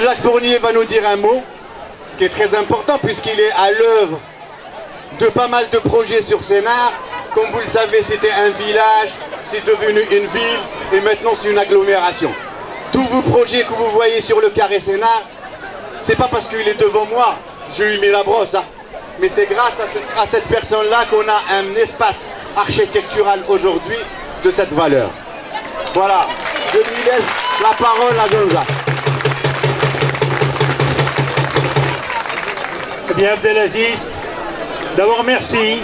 Jean-Jacques Fournier va nous dire un mot qui est très important puisqu'il est à l'œuvre de pas mal de projets sur Sénart. Comme vous le savez, c'était un village, c'est devenu une ville et maintenant c'est une agglomération. Tous vos projets que vous voyez sur le carré Sénart, c'est pas parce qu'il est devant moi, je lui mets la brosse, hein, mais c'est grâce à cette personne-là qu'on a un espace architectural aujourd'hui de cette valeur. Voilà, je lui laisse la parole à Jean-Jacques. Eh bien, Abdelaziz, d'abord merci.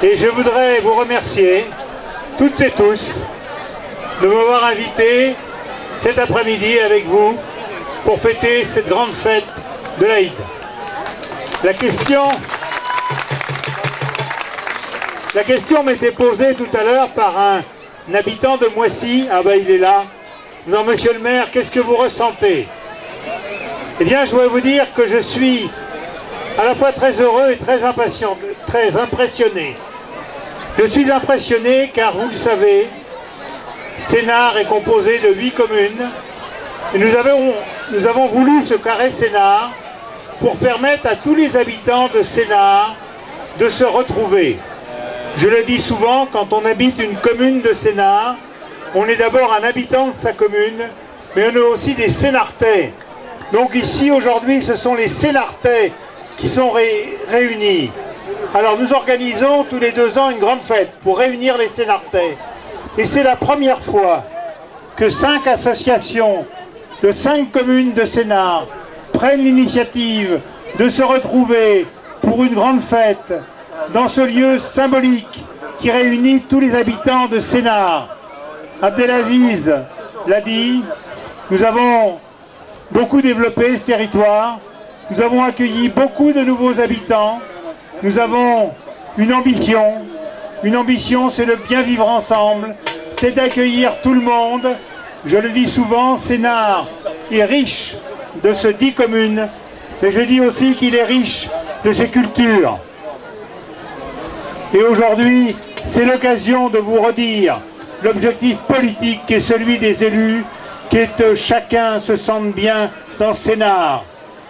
Et je voudrais vous remercier, toutes et tous, de m'avoir invité cet après-midi avec vous pour fêter cette grande fête de l'Aïd. La question m'était posée tout à l'heure par un habitant de Moissy. Ah ben il est là. Non, monsieur le maire, qu'est-ce que vous ressentez? Eh bien, je voudrais vous dire que je suis à la fois très heureux et très impatient, très impressionné. Je suis impressionné car, vous le savez, Sénart est composé de 8 communes et nous avons voulu ce carré Sénart pour permettre à tous les habitants de Sénart de se retrouver. Je le dis souvent, quand on habite une commune de Sénart, on est d'abord un habitant de sa commune, mais on est aussi des Sénartais. Donc ici, aujourd'hui, ce sont les Sénartais qui sont réunis. Alors nous organisons tous les 2 ans une grande fête pour réunir les Sénartais. Et c'est la première fois que 5 associations de 5 communes de Sénart prennent l'initiative de se retrouver pour une grande fête dans ce lieu symbolique qui réunit tous les habitants de Sénart. Abdelaziz l'a dit, nous avons beaucoup développé ce territoire, nous avons accueilli beaucoup de nouveaux habitants, nous avons une ambition c'est de bien vivre ensemble, c'est d'accueillir tout le monde. Je le dis souvent, Sénart est riche de ces 10 communes, mais je dis aussi qu'il est riche de ses cultures. Et aujourd'hui, c'est l'occasion de vous redire l'objectif politique qui est celui des élus, qui est que chacun se sente bien dans Sénart.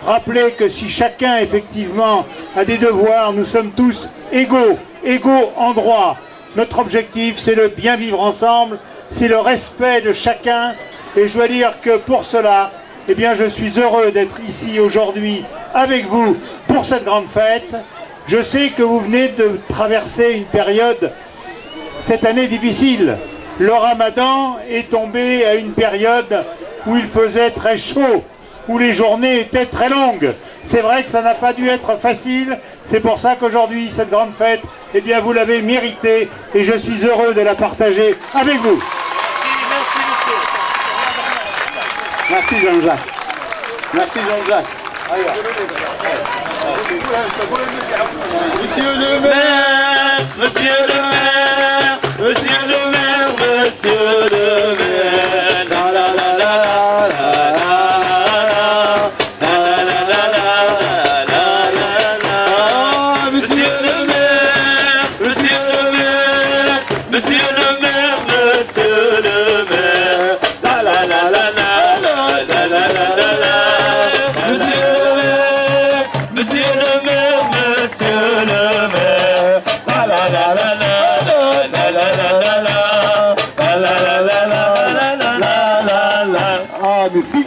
Rappelez que si chacun, effectivement, a des devoirs, nous sommes tous égaux en droit. Notre objectif, c'est le bien vivre ensemble, c'est le respect de chacun. Et je dois dire que pour cela, eh bien, je suis heureux d'être ici aujourd'hui avec vous pour cette grande fête. Je sais que vous venez de traverser une période, cette année difficile. Le Ramadan est tombé à une période où il faisait très chaud, où les journées étaient très longues. C'est vrai que ça n'a pas dû être facile, c'est pour ça qu'aujourd'hui, cette grande fête, eh bien, vous l'avez méritée et je suis heureux de la partager avec vous. Merci Jean-Jacques. Merci Jean-Jacques. Monsieur le maire, monsieur le maire, monsieur le maire, monsieur le maire, la la la la la la. Merci.